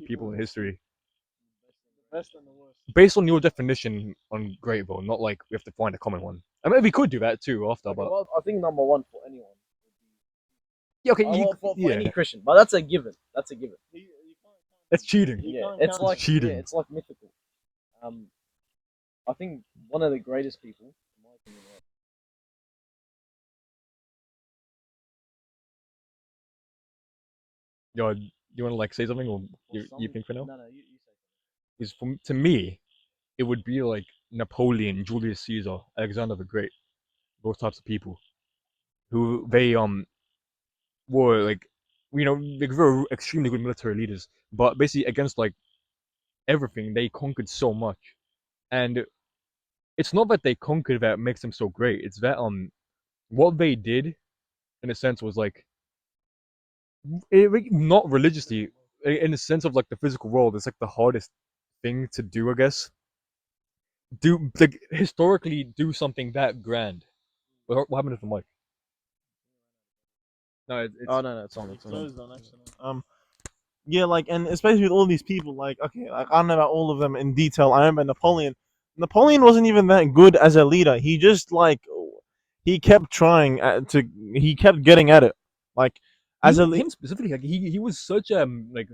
people in history. The best and the worst. Based on your definition on great, though, not like we have to find a common one. I mean, we could do that too after, Okay, but well, I think number one for anyone. yeah, okay, Well, for yeah, any Christian, but that's a given. That's a given. that's cheating. Yeah, can't it's count like cheating. Yeah, it's like mythical. I think one of the greatest people, in my opinion, Yo, do you want to like say something, or you some- think for now? No, no, you say. Is to me, it would be like Napoleon, Julius Caesar, Alexander the Great, those types of people who they were like, they were extremely good military leaders, but basically against like everything, they conquered so much, and it's not that they conquered that makes them so great. It's that what they did in a sense was like not religiously in the sense of like the physical world. It's like the hardest thing to do, I guess. Do like historically do something that grand. What happened to the mic? No, Oh no, it's on. It It's on. closed on accident. Yeah, like, and especially with all these people, like, okay, like, I don't know about all of them in detail. I remember Napoleon. Napoleon wasn't even that good as a leader. He just like he kept trying he kept getting at it, like as a him specifically, like he was such like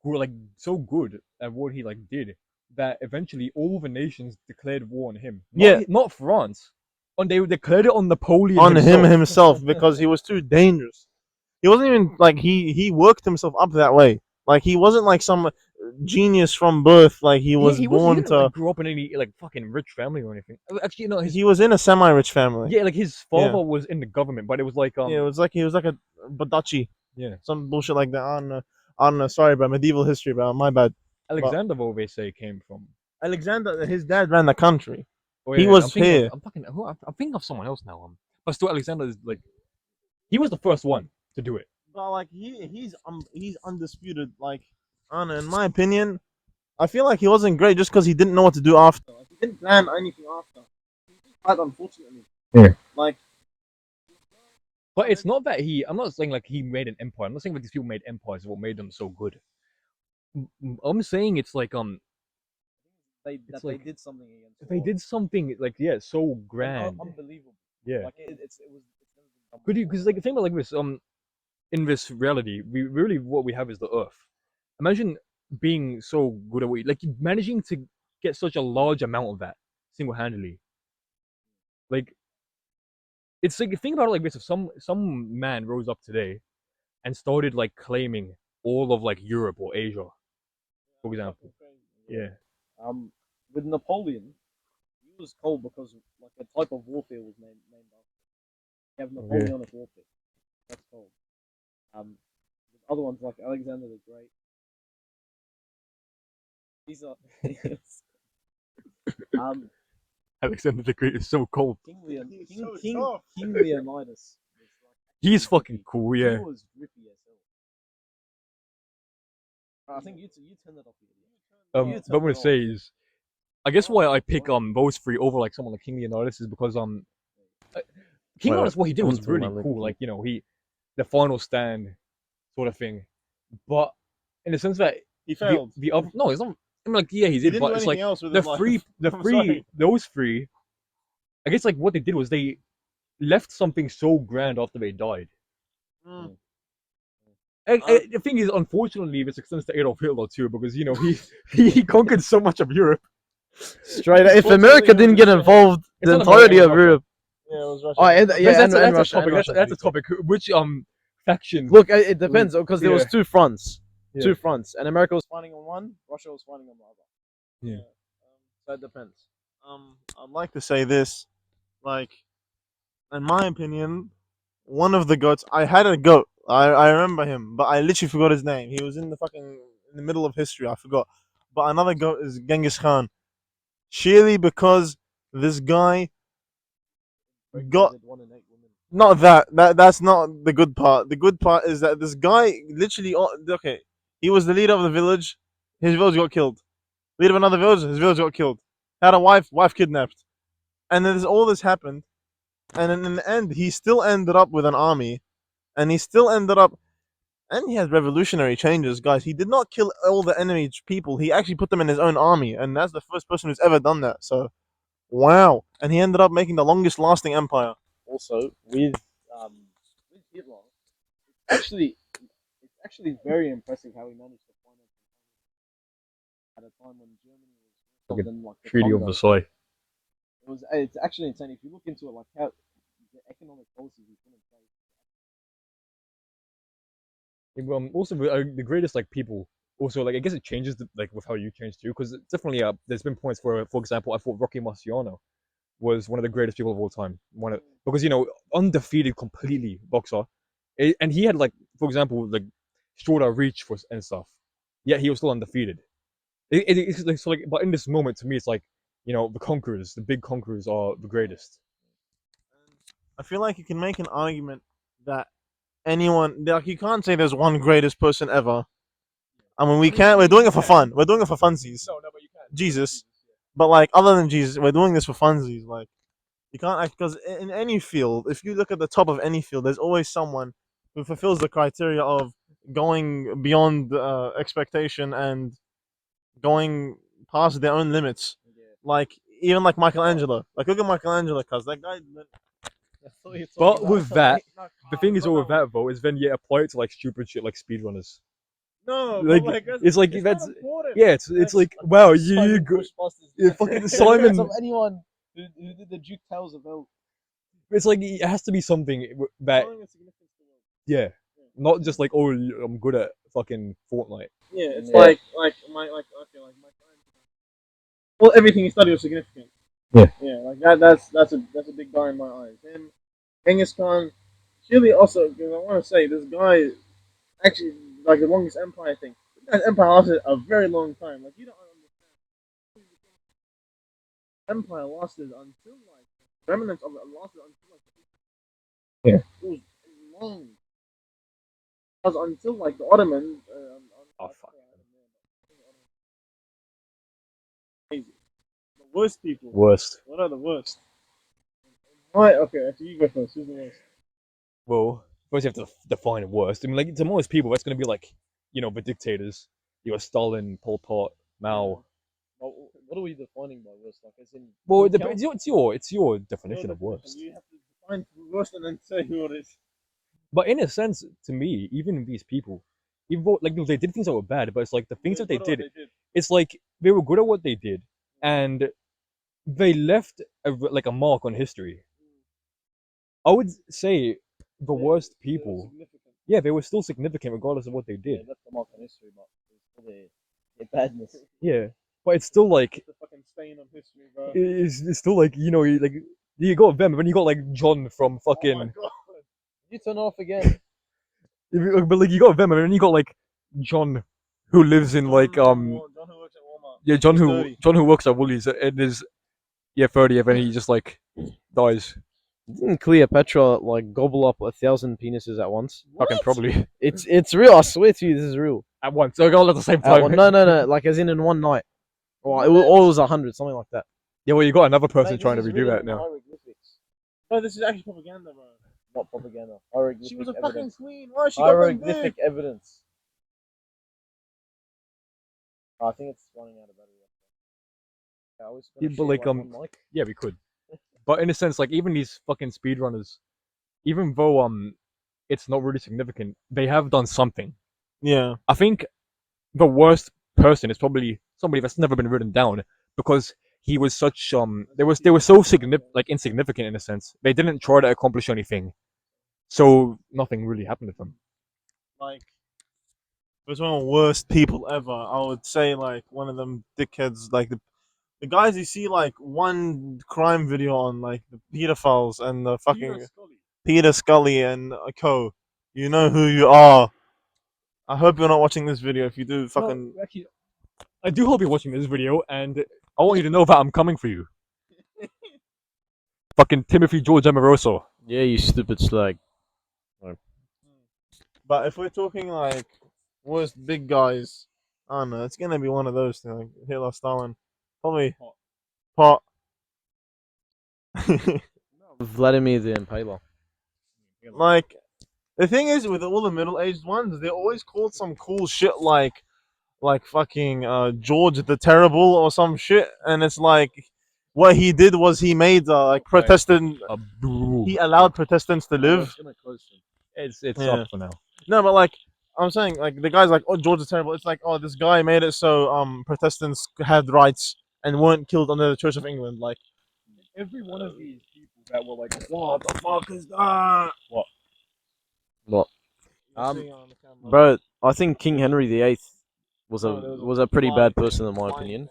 who were like so good at what he like did that eventually all the nations declared war on him. yeah, Not France. And they declared it on Napoleon on him himself. himself because he was too dangerous. He wasn't even like he worked himself up that way. Like he wasn't like some genius from birth. Like he Yeah, was he born didn't like to. grow up in any like fucking rich family or anything. Actually, no, his He was in a semi-rich family. yeah, like his Yeah, father was in the government, but it was like yeah. It was like he was like a Badachi, yeah. some bullshit like that. On sorry, bro, medieval history, bro. My bad. But Alexander, though, they say came from. Alexander, his dad ran the country. Oh He yeah, I'm was thinking of here. I'm thinking of someone else now. But still, Alexander is like he was the first one to do it. But like he's undisputed. Like I don't know. In my opinion, I feel like he wasn't great just because he didn't know what to do after. Like he didn't plan anything after. He just died, unfortunately. Yeah. Like But it's not that he. I'm not saying like he made an empire. I'm not saying like these people made empires. What made them so good? I'm saying it's like it's They like did something against. they did something like so grand. Unbelievable. Yeah. Like it was. It's never been done Could you? before. Because like think about like this. In this reality, we really what we have is the Earth. Imagine being so good at what like managing to get such a large amount of that single handedly. Like it's like think about it like this: if some man rose up today and started like claiming all of like Europe or Asia, for example. Yeah. Um, with Napoleon, he was called because like a type of warfare was named after. You have Napoleonic warfare. That's called. There's other ones like Alexander the Great. These are um Alexander the Great is so cold. King Leonidas. He's fucking cool, He yeah. was rippy as hell. I think you turn that off. You But I'm tell gonna me say is, I guess why I pick those three over like someone like King Leonidas is because King Wait, Leonidas, what he did I was want to talk really about cool. Lincoln. Like the final stand sort of thing. But in the sense that He failed. the other no, it's not. I mean, like yeah, he He did, didn't but do it's anything like else with the his life. three, I'm sorry. those three. I guess like what they did was they left something so grand after they died. Mm. The thing is, unfortunately, this extends to Adolf Hitler too, because he conquered so much of Europe. Straight. If Unfortunately, America it was didn't get Russia. involved, It's the not America, entirety it was of Russia. Europe. Yeah, it was Russia. Oh, and, But yeah, That's, and that's a Russia. topic. And Russia, to That's be a fair. topic. Which faction? Look, it depends because there was Yeah. two fronts. Yeah. Two fronts, and America was fighting on one, Russia was fighting on the other. Yeah. So it depends. I'd like to say this, like, in my opinion, one of the goats. I had a goat. I remember him, but I literally forgot his name. He was in the middle of history. I forgot. But another goat is Genghis Khan. Surely because this guy got not that. That's not the good part. The good part is that this guy literally okay. He was the leader of the village. His village got killed. Leader of another village. His village got killed. Had a wife kidnapped, and then all this happened. And then in the end, he still ended up with an army, and he still ended up, and he had revolutionary changes, guys. He did not kill all the enemy people. He actually put them in his own army, and that's the first person who's ever done that. So, wow. And he ended up making the longest lasting empire. Also, with Hitler, it's actually very impressive how he managed to find it at a time when Germany was Fucking than like the Treaty of Congo. Versailles. It's actually insane if you look into it, like how the economic policies he put in place. Also, the greatest like people. Also, like I guess it changes like with how you change too, because definitely there's been points where, for example, I thought Rocky Marciano was one of the greatest people of all time. Because undefeated completely boxer, and he had like, for example, like shorter reach for and stuff. Yet he was still undefeated. It's like, so like, but in this moment, to me, it's like the conquerors, the big conquerors, are the greatest. I feel like you can make an argument that anyone, like, you can't say there's one greatest person ever. I mean, we can't. We're doing it for fun. We're doing it for funsies. No, but you can. Jesus. But like, other than Jesus, we're doing this for funsies. Like, you can't, because in any field, if you look at the top of any field, there's always someone who fulfills the criteria of going beyond expectation and going past their own limits. Like, even like Michelangelo. Like, look at Michelangelo, cause that guy. But with that, the thing is, all with that though, is then apply it to like stupid shit like speedrunners. No, Like, but like it's like not that's important. yeah, it's like wow, you Ghostbusters. fucking Simon. Of anyone who did the Duke Tales of Hell. It's like it has to be something that yeah, not just like oh I'm good at fucking Fortnite. Yeah, it's Yeah. like my well, everything he studied was significant. Yeah. Yeah, like that's a big guy in my eyes. And Genghis Khan, surely also, because I want to say this guy actually like the longest empire thing. This guy's empire lasted a very long time. Like, you don't understand. Empire lasted until like remnants of it lasted until like Yeah. it was long. Because until like the Ottomans. Oh fuck. Crazy. The worst people. Worst. What are the worst? Why? Okay, actually, you go first. Who's the worst? Well, first you have to define worst. I mean, like to most people, that's gonna be like the dictators. You got Stalin, Pol Pot, Mao. What are we defining by worst? Like, as in, Well, count? it's your definition of worst. You have to define worst and then say who it is. But in a sense, to me, even these people, even though like they did things that were bad, but it's like the things that they did, it's like they were good at what they did, and they left like a mark on history. I would say the worst people, yeah, they were still significant regardless of what they Yeah, did. left the mark on history, but it's still their badness. Yeah, but it's still like It's a fucking stain on history, bro. it's still like you got them, and then you got like John from fucking. Oh my god. You turn it off again. But like you got them, and then you got like John, who lives in like John who works at Walmart. yeah John He's who 30. John who works at Woolies and is 30, and then he just like dies. Didn't Cleopatra like gobble up 1,000 penises at once? Fucking probably. It's real. I swear to you, this is real. at once. So all at the same time. No. Like as in one night. Or it was 100, something like that. Yeah, well, you got another person Mate, trying to this is redo written that in the now. hieroglyphics. No, this is actually propaganda, bro. Not propaganda. Hieroglyphic She was a evidence. fucking queen. Why she got that Hieroglyphic big? evidence. I think it's running out of battery. Yeah, I was Yeah, gonna but share, like one mic. yeah, we could. But in a sense, like even these fucking speedrunners, even though it's not really significant, they have done something. Yeah. I think the worst person is probably somebody that's never been written down because he was such they were so insignificant in a sense. They didn't try to accomplish anything, so nothing really happened to them. Like, it was one of the worst people ever. I would say, like, one of them dickheads, like the guys you see, like, one crime video on, like, the pedophiles and the fucking Peter Scully and co. You know who you are. I hope you're not watching this video. If you do, fucking. No, actually, I do hope you're watching this video, and I want you to know that I'm coming for you. Fucking Timothy George Amoroso. Yeah, you stupid slag. But if we're talking, like, worst big guys, I don't know. It's gonna be one of those things, like Hitler, Stalin. Probably. Pot. Vladimir the Impaler. Like, the thing is, with all the middle-aged ones, they always called some cool shit like fucking George the Terrible or some shit, and it's like what he did was he made like Protestant. He allowed Protestants to live. It's Yeah. up for now. No, but like I'm saying, like the guy's like, oh, George the Terrible. It's like, oh, this guy made it so Protestants had rights and weren't killed under the Church of England. Like Every one of these people that were like, what the fuck is that? What? What? you're seeing on the camera. Bro, I think King Henry VIII was No, there was a pretty bad person in my opinion.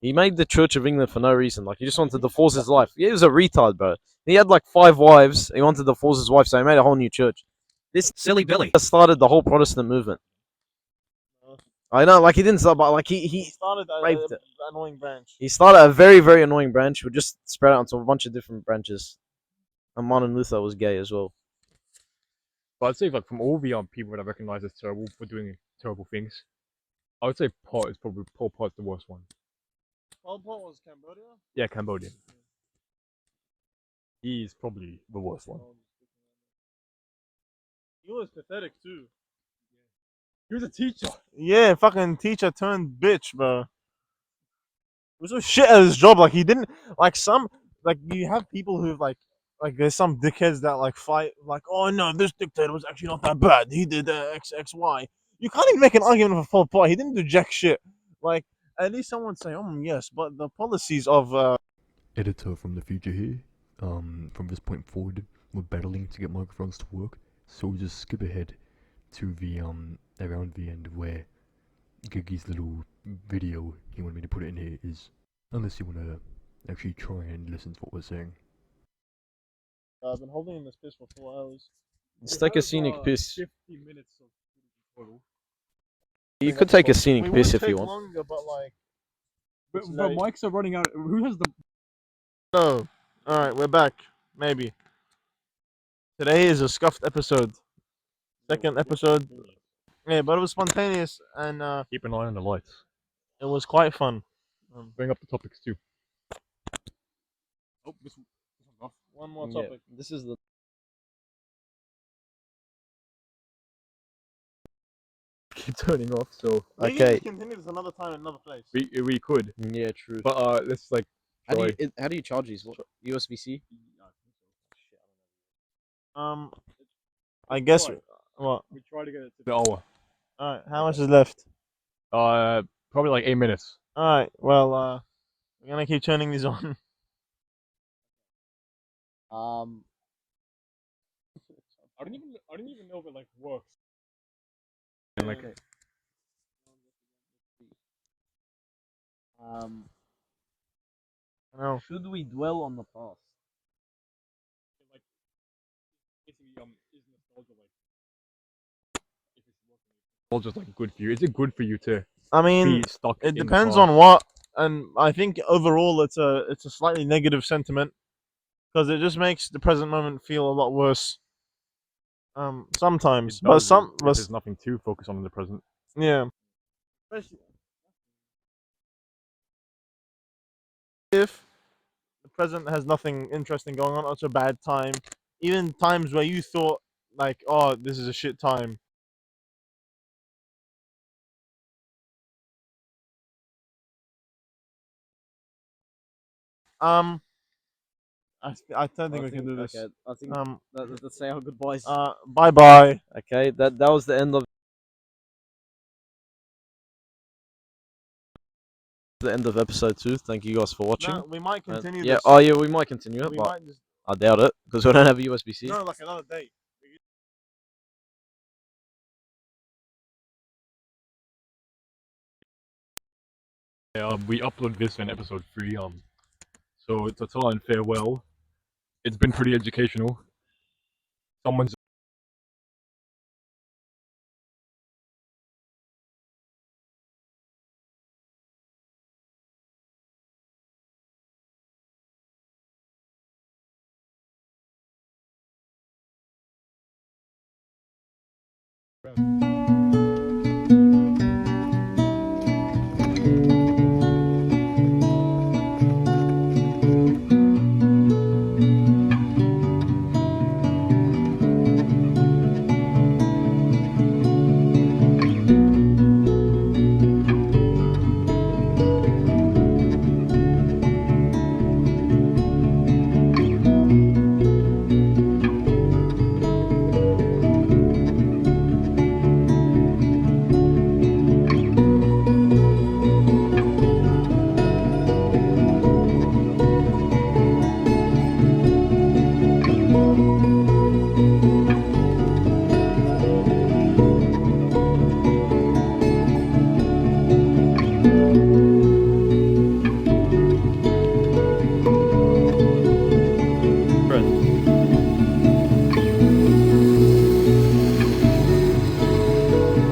He made the Church of England for no reason. Like he just wanted to force his life. He was a retard, bro. He had like 5 wives. He wanted to force his wife, so he made a whole new church. This silly Billy started the whole Protestant movement. I know, like he didn't start, but like He started raped it. an annoying branch. He started a very, very annoying branch, which just spread out into a bunch of different branches. And Martin Luther was gay as well. But I'd say like from all the people that I recognize as terrible for doing terrible things, I would say Pot is probably Pol Pot's the worst one. Pol Pot was Cambodia. Yeah, Cambodian. He's probably the worst one. He was pathetic too. He was a teacher. Yeah, fucking teacher turned bitch, bro. He was so shit at his job. Like he didn't like some like you have people who like there's some dickheads that like fight like, oh no, this dictator was actually not that bad. He did XXY. You can't even make an argument for Pol Pot. He didn't do jack shit. Like at least someone say, oh yes, but the policies of Editor from the future here. From this point forward, we're battling to get microphones to work, so we'll just skip ahead to the around the end where Gigi's little video he wanted me to put it in here is, unless you want to actually try and listen to what we're saying. I've been holding in this piss for 4 hours. Let's take a scenic piss. 50 minutes of total. You could take a scenic piss if you want. Longer, but like But It's the late. mics are running out. Who has the? no. All right, we're back. Maybe. Today is a scuffed episode. Second episode. Yeah, but it was spontaneous and Keep an eye on the lights. it was quite fun. Bring up the topics too. Oh, this one's off. One more Yeah, topic. this is the Keep turning off. So We okay. can continue this another time, another place. we could, Yeah, true. but let's like try. How do you charge these? What, USB-C? I guess. Right. What? We try to get it to the hour. All right. How much is left? Probably like 8 minutes. All right. Well, we're gonna keep turning these on. I don't even know if it like works. And like, No. Should we dwell on the past? like basically is nostalgia like if it's working? Nostalgia's like good for you. Is it good for you to I mean, be stuck? it in the depends past? on what, and I think overall it's a slightly negative sentiment because it just makes the present moment feel a lot worse. Sometimes, It but does if there's nothing to focus on in the present. Yeah. Especially if the present has nothing interesting going on, or it's a bad time. Even times where you thought like, oh, this is a shit time. Um, I don't think we can do this. Okay, I think Um, let's say our goodbyes. bye bye. Okay, that was the end of episode 2. Thank you guys for watching. No, we might And continue yeah, this. oh yeah, we might continue it, We but might just I doubt it because we don't have a USB-C. no, like another day. Yeah, we upload this in episode 3. So it's a ta and farewell. It's been pretty educational. Someone's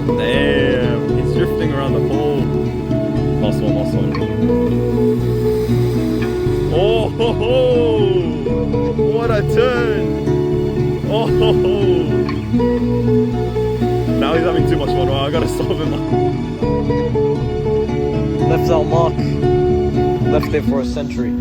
Damn, he's drifting around the pole. Last one, last one. Oh ho ho! What a turn! Oh ho ho! Now he's having too much fun. Right, I gotta stop him. Left our mark. Left there for a century.